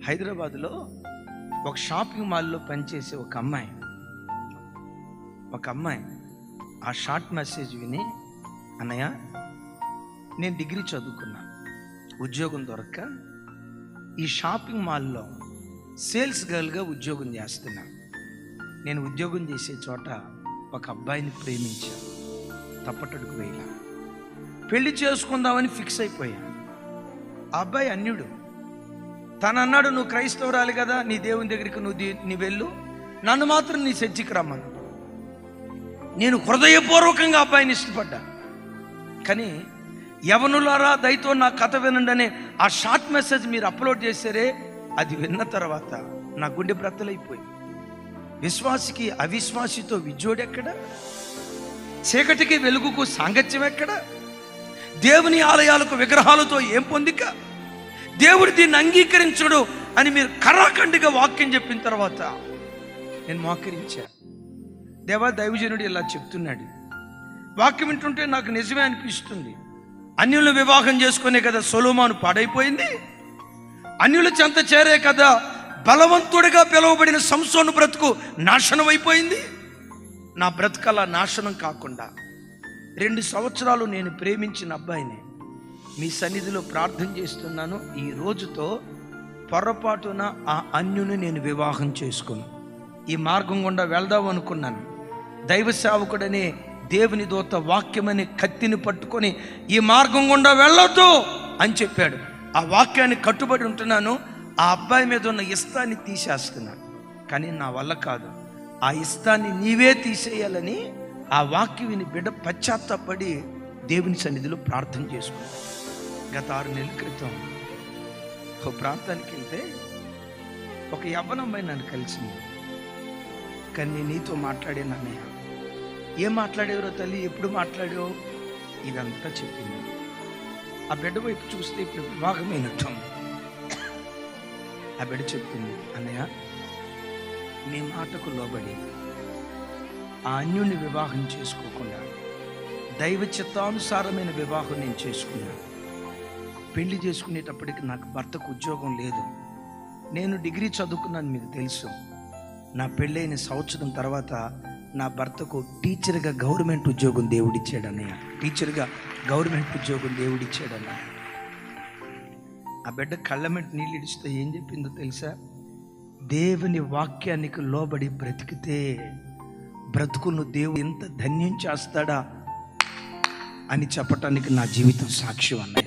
హైదరాబాద్లో ఒక షాపింగ్ మాల్లో పనిచేసే ఒక అమ్మాయి ఆ షార్ట్ మెసేజ్ విని, అన్నయ్య నేను డిగ్రీ చదువుకున్నా, ఉద్యోగం దొరక్క ఈ షాపింగ్ మాల్లో సేల్స్ గర్ల్గా ఉద్యోగం చేస్తున్నా. నేను ఉద్యోగం చేసే చోట ఒక అబ్బాయిని ప్రేమించా, తప్పటడుగు వేయలా, పెళ్లి చేసుకుందామని ఫిక్స్ అయిపోయా. ఆ అబ్బాయి అన్యుడు. తను అన్నాడు, నువ్వు క్రైస్తవురాలి కదా, నీ దేవుని దగ్గరికి నీ వెళ్ళు, నన్ను మాత్రం నీ చర్చికి రమ్మను. నేను హృదయపూర్వకంగా అబ్బాయిని ఇష్టపడ్డా. కానీ యవనులారా దయతో నా కథ వినండి అనే ఆ షార్ట్ మెసేజ్ మీరు అప్లోడ్ చేశారే, అది విన్న తర్వాత నా గుండె బ్రతలైపోయింది. విశ్వాసికి అవిశ్వాసితో విజోడెక్కడ? చీకటికి వెలుగుకు సాంగత్యం ఎక్కడ? దేవుని ఆలయాలకు విగ్రహాలతో ఏం పొందిక? దేవుడు దీన్ని అంగీకరించడు అని మీరు కరాఖండిగా వాక్యం చెప్పిన తర్వాత నేను మోకరించా. దేవా, దైవజనుడు ఇలా చెప్తున్నాడు, వాక్యం వింటుంటే నాకు నిజమే అనిపిస్తుంది. అన్యుల వివాహం చేసుకునే కదా సొలొమోను పాడైపోయింది, అన్యుల చెంత చేరే కదా బలవంతుడిగా పిలువబడిన సంసోను బ్రతుకు నాశనం అయిపోయింది. నా బ్రతుకలా నాశనం కాకుండా 2 సంవత్సరాలు నేను ప్రేమించిన అబ్బాయిని మీ సన్నిధిలో ప్రార్థన చేస్తున్నాను. ఈ రోజుతో పొరపాటున ఆ అన్యుని నేను వివాహం చేసుకుని ఈ మార్గం గుండా వెళ్దాం అనుకున్నాను. దైవ సేవకుడనే దేవుని దూత వాక్యమని కత్తిని పట్టుకొని ఈ మార్గం గుండా వెళ్ళొద్దు అని చెప్పాడు. ఆ వాక్యాన్ని కట్టుబడి ఉంటున్నాను. ఆ అబ్బాయి మీద ఉన్న ఇష్టాన్ని తీసేస్తున్నాను. కానీ నా వల్ల కాదు, ఆ ఇష్టాన్ని నీవే తీసేయాలని ఆ వాక్యం విని బిడ్డ పశ్చాత్తాపడి దేవుని సన్నిధిలో ప్రార్థన చేసుకున్నాను. గత 6 నెలల క్రితం ఒక ప్రాంతానికి వెళ్తే ఒక యవ్వనమ్మాయి నన్ను కలిసింది. కానీ నేను నీతో మాట్లాడాను అన్నయ్య. ఏం మాట్లాడేవరో తల్లి, ఎప్పుడు మాట్లాడావు, ఇదంతా చెప్పింది. ఆ బిడ్డ వైపు చూస్తే ఇప్పుడు వివాహమైనట్టు. ఆ బిడ్డ చెప్తుంది, అన్నయ్య మీ మాటకు లోబడి ఆ అన్యుని వివాహం చేసుకోకుండా దైవ చిత్తానుసారమైన వివాహం నేను చేసుకున్నాను. పెళ్లి చేసుకునేటప్పటికి నాకు భర్తకు ఉద్యోగం లేదు. నేను డిగ్రీ చదువుకున్నాను, మీకు తెలుసు. నా పెళ్ళైన సంవత్సరం తర్వాత నా భర్తకు టీచర్గా గవర్నమెంట్ ఉద్యోగం దేవుడిచ్చాడు అన్నయ్య. టీచర్గా గవర్నమెంట్ ఉద్యోగం దేవుడిచ్చాడన్న. ఆ బిడ్డ కళ్ళమెట్టి నీళ్ళు ఇడిస్తే ఏం చెప్పిందో తెలుసా? దేవుని వాక్యానికి లోబడి బ్రతికితే బ్రతుకును దేవుడు ఎంత ధన్యం చేస్తాడా అని చెప్పటానికి నా జీవితం సాక్ష్యం అన్నయ్య.